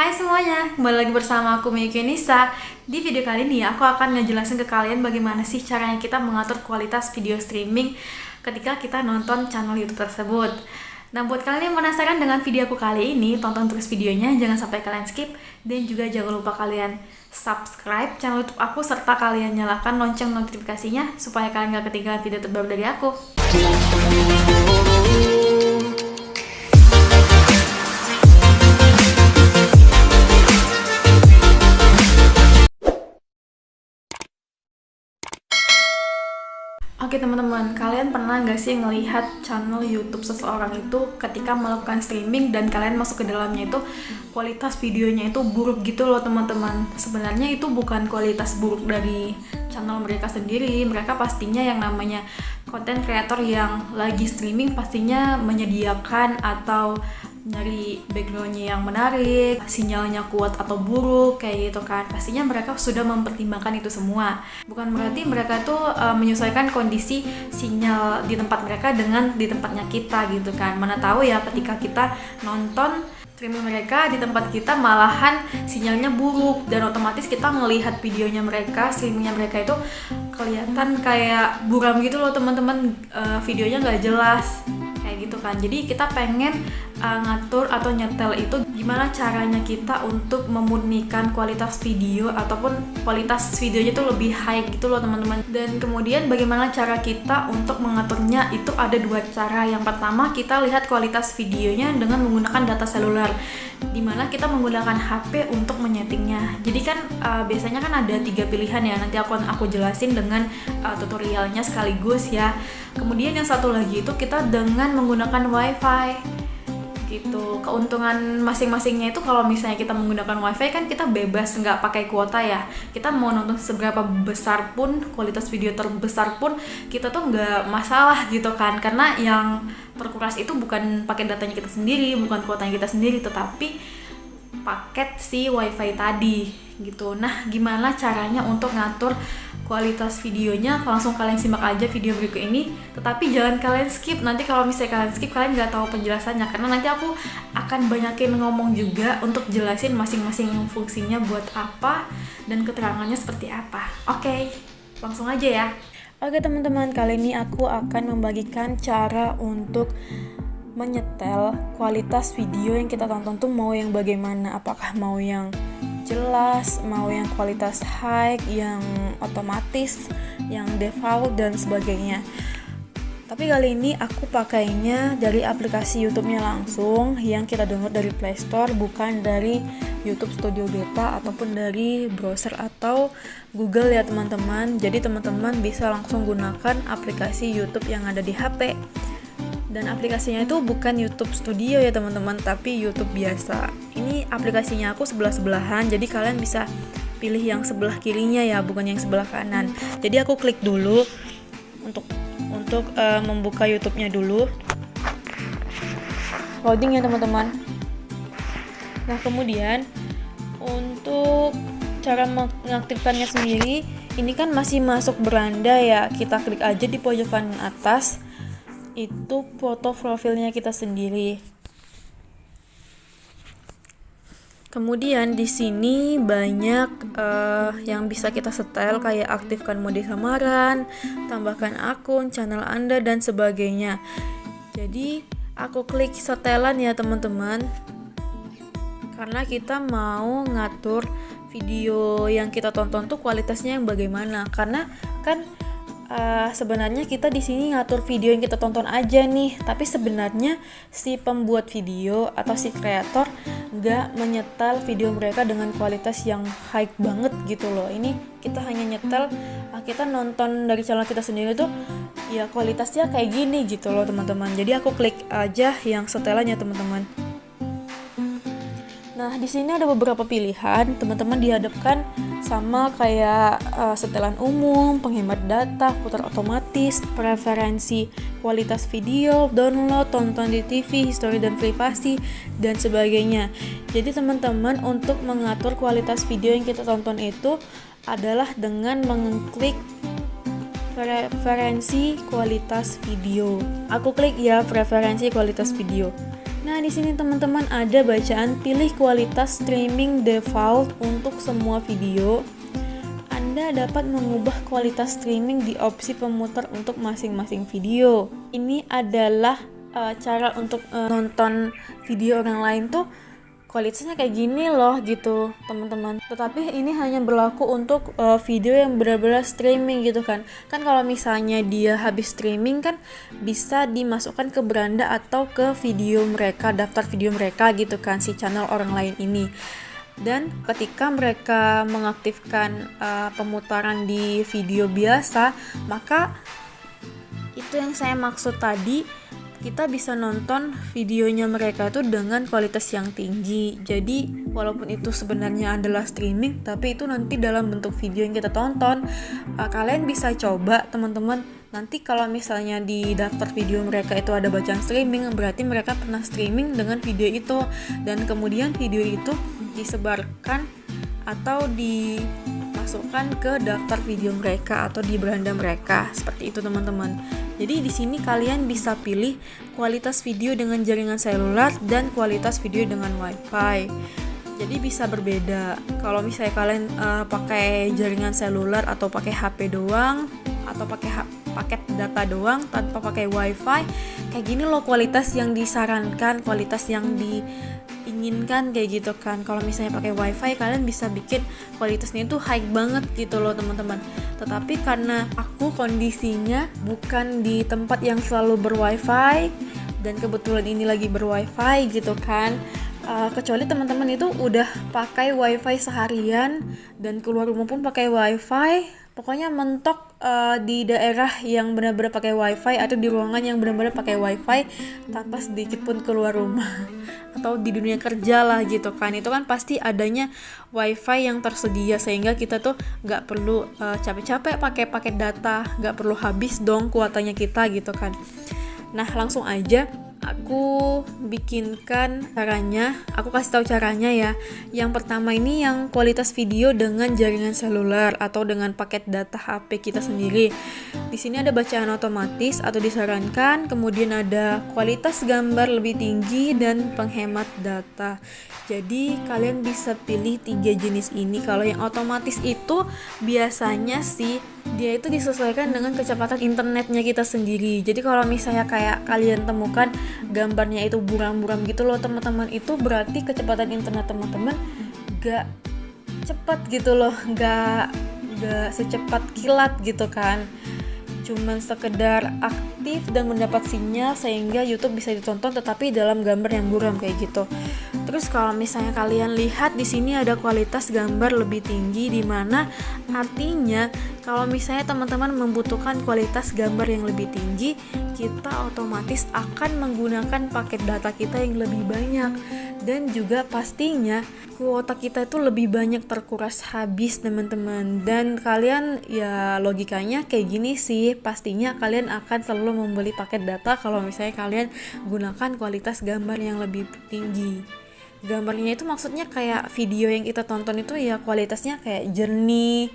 Hai semuanya, kembali lagi bersama aku Miyuki Nisa. Di video kali ini aku akan ngejelasin ke kalian bagaimana sih caranya kita mengatur kualitas video streaming ketika kita nonton channel YouTube tersebut. Nah, buat kalian yang penasaran dengan video aku kali ini, tonton terus videonya, jangan sampai kalian skip. Dan juga jangan lupa kalian subscribe channel YouTube aku serta kalian nyalakan lonceng notifikasinya supaya kalian gak ketinggalan video terbaru dari aku. Oke teman-teman, kalian pernah nggak sih ngelihat channel YouTube seseorang itu ketika melakukan streaming dan kalian masuk ke dalamnya itu kualitas videonya itu buruk gitu loh teman-teman. Sebenarnya itu bukan kualitas buruk dari channel mereka sendiri, mereka pastinya yang namanya konten kreator yang lagi streaming pastinya menyediakan atau nyari backgroundnya yang menarik, sinyalnya kuat atau buruk kayak gitu kan. Pastinya mereka sudah mempertimbangkan itu semua. Bukan berarti mereka tuh menyesuaikan kondisi sinyal di tempat mereka dengan di tempatnya kita gitu kan. Mana tahu ya ketika kita nonton streaming mereka di tempat kita malahan sinyalnya buruk dan otomatis kita melihat videonya mereka, streamingnya mereka itu kelihatan kayak buram gitu loh teman-teman, videonya nggak jelas kayak gitu kan. Jadi kita pengen ngatur atau nyetel itu gimana caranya kita untuk memurnikan kualitas video ataupun kualitas videonya itu lebih high gitu loh teman-teman. Dan kemudian bagaimana cara kita untuk mengaturnya itu ada dua cara. Yang pertama kita lihat kualitas videonya dengan menggunakan data seluler, dimana kita menggunakan HP untuk menyetingnya. Jadi kan biasanya kan ada 3 pilihan ya, nanti aku jelasin dengan tutorialnya sekaligus ya. Kemudian yang satu lagi itu kita dengan menggunakan WiFi gitu. Keuntungan masing-masingnya itu kalau misalnya kita menggunakan WiFi kan kita bebas nggak pakai kuota ya. Kita mau nonton seberapa besar pun, kualitas video terbesar pun kita tuh nggak masalah gitu kan. Karena yang terkuras itu bukan pakai datanya kita sendiri, bukan kuotanya kita sendiri, tetapi paket si WiFi tadi gitu. Nah, gimana caranya untuk ngatur kualitas videonya? Langsung kalian simak aja video berikut ini, tetapi jangan kalian skip. Nanti kalau misalnya kalian skip, kalian nggak tahu penjelasannya, karena nanti aku akan banyakin ngomong juga untuk jelasin masing-masing fungsinya buat apa dan keterangannya seperti apa. Oke, langsung aja ya. Oke teman-teman, kali ini aku akan membagikan cara untuk menyetel kualitas video yang kita tonton tuh mau yang bagaimana, apakah mau yang jelas, mau yang kualitas high, yang otomatis, yang default dan sebagainya. Tapi kali ini aku pakainya dari aplikasi YouTube-nya langsung yang kita download dari Play Store, bukan dari YouTube Studio Beta ataupun dari browser atau Google ya teman-teman. Jadi teman-teman bisa langsung gunakan aplikasi YouTube yang ada di HP. Dan aplikasinya itu bukan YouTube Studio ya teman-teman, tapi YouTube biasa. Ini aplikasinya aku sebelah-sebelahan, jadi kalian bisa pilih yang sebelah kirinya ya, bukan yang sebelah kanan. Jadi aku klik dulu untuk membuka YouTube-nya dulu. Loading ya teman-teman. Nah kemudian untuk cara mengaktifkannya sendiri, ini kan masih masuk beranda ya. Kita klik aja di pojok kanan atas. Itu foto profilnya kita sendiri. Kemudian di sini banyak yang bisa kita setel, kayak aktifkan mode samaran, tambahkan akun, channel Anda dan sebagainya. Jadi aku klik setelan ya teman-teman, karena kita mau ngatur video yang kita tonton tuh kualitasnya yang bagaimana. Karena kan sebenarnya kita di sini ngatur video yang kita tonton aja nih, tapi sebenarnya si pembuat video atau si kreator nggak menyetel video mereka dengan kualitas yang high banget gitu loh. Ini kita hanya nyetel, kita nonton dari channel kita sendiri tuh ya kualitasnya kayak gini gitu loh teman-teman. Jadi aku klik aja yang setelannya teman-teman. Nah, di sini ada beberapa pilihan. Teman-teman dihadapkan sama kayak setelan umum, penghemat data, putar otomatis, preferensi kualitas video, download, tonton di TV, history dan privasi, dan sebagainya. Jadi teman-teman untuk mengatur kualitas video yang kita tonton itu adalah dengan mengklik preferensi kualitas video. Aku klik ya preferensi kualitas video. Nah, di sini teman-teman ada bacaan pilih kualitas streaming default untuk semua video. Anda dapat mengubah kualitas streaming di opsi pemutar untuk masing-masing video. Ini adalah cara untuk nonton video orang lain tuh kualitasnya kayak gini loh gitu teman-teman. Tetapi ini hanya berlaku untuk video yang benar-benar streaming gitu kan. Kan kalau misalnya dia habis streaming kan bisa dimasukkan ke beranda atau ke video mereka, daftar video mereka gitu kan, si channel orang lain ini. Dan ketika mereka mengaktifkan pemutaran di video biasa, maka itu yang saya maksud tadi, kita bisa nonton videonya mereka itu dengan kualitas yang tinggi. Jadi walaupun itu sebenarnya adalah streaming, tapi itu nanti dalam bentuk video yang kita tonton. Kalian bisa coba teman-teman, nanti kalau misalnya di daftar video mereka itu ada bacaan streaming, berarti mereka pernah streaming dengan video itu, dan kemudian video itu disebarkan atau dimasukkan ke daftar video mereka atau di beranda mereka. Seperti itu teman-teman. Jadi di sini kalian bisa pilih kualitas video dengan jaringan seluler dan kualitas video dengan wifi. Jadi bisa berbeda. Kalau misalnya kalian pakai jaringan seluler atau pakai HP doang atau pakai paket data doang tanpa pakai wifi, kayak gini loh kualitas yang disarankan, kualitas yang diinginkan kayak gitu kan. Kalau misalnya pakai wifi, kalian bisa bikin kualitasnya itu high banget gitu loh teman-teman. Tetapi karena aku kondisinya bukan di tempat yang selalu berwifi dan kebetulan ini lagi berwifi gitu kan, kecuali teman-teman itu udah pakai wifi seharian dan keluar rumah pun pakai wifi, pokoknya mentok di daerah yang benar-benar pakai wifi atau di ruangan yang benar-benar pakai wifi tanpa sedikit pun keluar rumah atau di dunia kerja lah gitu kan, itu kan pasti adanya wifi yang tersedia sehingga kita tuh nggak perlu capek-capek pakai paket data, nggak perlu habis dong kuotanya kita gitu kan. Nah langsung aja aku bikinkan caranya, aku kasih tahu caranya ya. Yang pertama ini yang kualitas video dengan jaringan seluler atau dengan paket data HP kita sendiri. Di sini ada bacaan otomatis atau disarankan, kemudian ada kualitas gambar lebih tinggi dan penghemat data. Jadi kalian bisa pilih 3 jenis ini. Kalau yang otomatis itu biasanya sih dia itu disesuaikan dengan kecepatan internetnya kita sendiri. Jadi kalau misalnya kayak kalian temukan gambarnya itu buram-buram gitu loh teman-teman, itu berarti kecepatan internet teman-teman gak cepat gitu loh, gak secepat kilat gitu kan, cuman sekedar aktif dan mendapat sinyal sehingga YouTube bisa ditonton tetapi dalam gambar yang buram kayak gitu. Terus kalau misalnya kalian lihat di sini ada kualitas gambar lebih tinggi, di mana artinya kalau misalnya teman-teman membutuhkan kualitas gambar yang lebih tinggi, kita otomatis akan menggunakan paket data kita yang lebih banyak, dan juga pastinya kuota kita itu lebih banyak terkuras habis teman-teman. Dan kalian ya logikanya kayak gini sih, pastinya kalian akan selalu membeli paket data kalau misalnya kalian gunakan kualitas gambar yang lebih tinggi. Gambarnya itu maksudnya kayak video yang kita tonton itu ya kualitasnya kayak jernih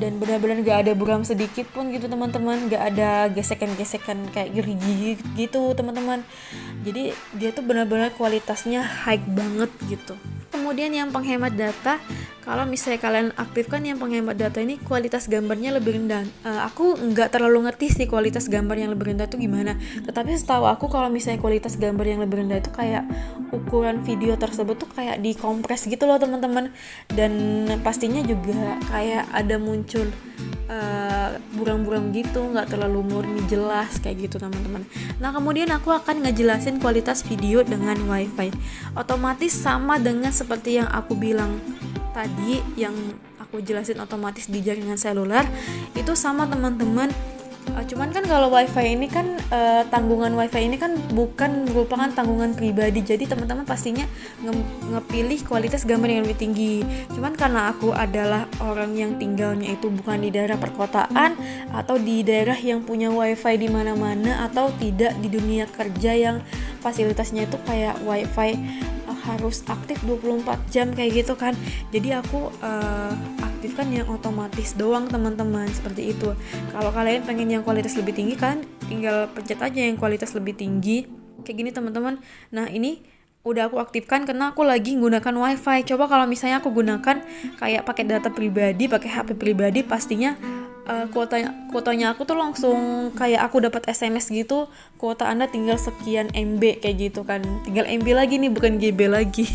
dan benar-benar gak ada buram sedikit pun gitu teman-teman, gak ada gesekan-gesekan kayak gerigi gitu teman-teman. Jadi dia tuh benar-benar kualitasnya high banget gitu. Kemudian yang penghemat data, kalau misalnya kalian aktifkan yang penghemat data ini, kualitas gambarnya lebih rendah. Aku nggak terlalu ngerti sih kualitas gambar yang lebih rendah itu gimana. Tetapi setahu aku kalau misalnya kualitas gambar yang lebih rendah itu kayak ukuran video tersebut tuh kayak dikompres gitu loh teman-teman. Dan pastinya juga kayak ada muncul buram-buram gitu, nggak terlalu murni jelas kayak gitu teman-teman. Nah kemudian aku akan ngejelasin kualitas video dengan wifi. Otomatis sama dengan seperti yang aku bilang tadi, yang aku jelasin otomatis di jaringan seluler itu sama teman-teman. Cuman kan kalau wifi ini kan tanggungan wifi ini kan bukan merupakan tanggungan pribadi, jadi teman-teman pastinya ngepilih kualitas gambar yang lebih tinggi. Cuman karena aku adalah orang yang tinggalnya itu bukan di daerah perkotaan atau di daerah yang punya wifi di mana-mana, atau tidak di dunia kerja yang fasilitasnya itu kayak wifi harus aktif 24 jam kayak gitu kan, jadi aku aktifkan yang otomatis doang teman-teman, seperti itu. Kalau kalian pengen yang kualitas lebih tinggi kan tinggal pencet aja yang kualitas lebih tinggi. Kayak gini teman-teman. Nah ini udah aku aktifkan karena aku lagi menggunakan wifi. Coba kalau misalnya aku gunakan kayak pakai data pribadi, pakai HP pribadi, pastinya kuotanya aku tuh langsung kayak aku dapat SMS gitu, kuota Anda tinggal sekian MB kayak gitu kan, tinggal MB lagi nih, bukan GB lagi.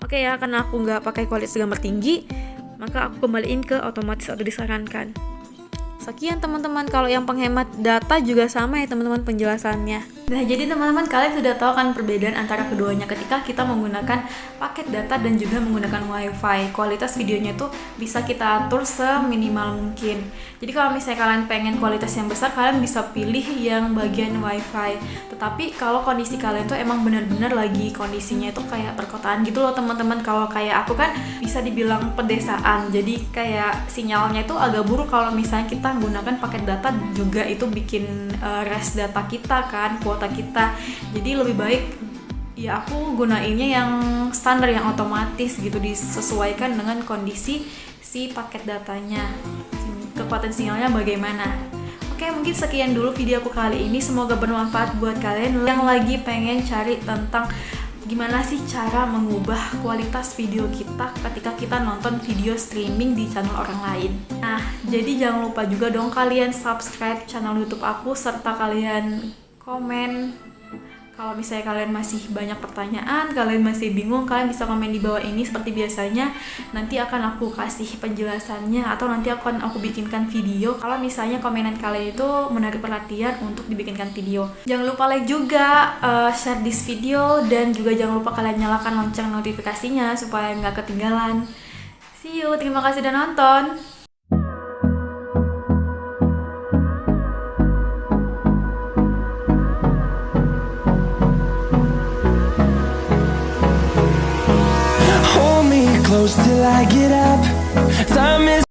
Oke ya, karena aku nggak pakai kualitas gambar tinggi, maka aku kembaliin ke otomatis atau disarankan. Sekian teman-teman, kalau yang penghemat data juga sama ya teman-teman penjelasannya. Nah jadi teman-teman, kalian sudah tahu kan perbedaan antara keduanya ketika kita menggunakan paket data dan juga menggunakan wifi. Kualitas videonya tuh bisa kita atur seminimal mungkin. Jadi kalau misalnya kalian pengen kualitas yang besar, kalian bisa pilih yang bagian wifi. Tetapi kalau kondisi kalian tuh emang benar-benar lagi kondisinya itu kayak perkotaan gitu loh teman-teman. Kalau kayak aku kan bisa dibilang pedesaan, jadi kayak sinyalnya itu agak buruk kalau misalnya kita menggunakan paket data, juga itu bikin res data kita kan, kuota kita. Jadi lebih baik ya aku gunainnya yang standar, yang otomatis gitu, disesuaikan dengan kondisi si paket datanya, kekuatan sinyalnya bagaimana. Oke, mungkin sekian dulu video aku kali ini, semoga bermanfaat buat kalian yang lagi pengen cari tentang gimana sih cara mengubah kualitas video kita ketika kita nonton video streaming di channel orang lain. Nah, jadi jangan lupa juga dong kalian subscribe channel YouTube aku, serta kalian komen. Kalau misalnya kalian masih banyak pertanyaan, kalian masih bingung, kalian bisa komen di bawah ini seperti biasanya. Nanti akan aku kasih penjelasannya, atau nanti akan aku bikinkan video kalau misalnya komenan kalian itu menarik perhatian untuk dibikinkan video. Jangan lupa like juga, share this video, dan juga jangan lupa kalian nyalakan lonceng notifikasinya supaya nggak ketinggalan. See you, terima kasih udah nonton. Hold me close till I get up. Time is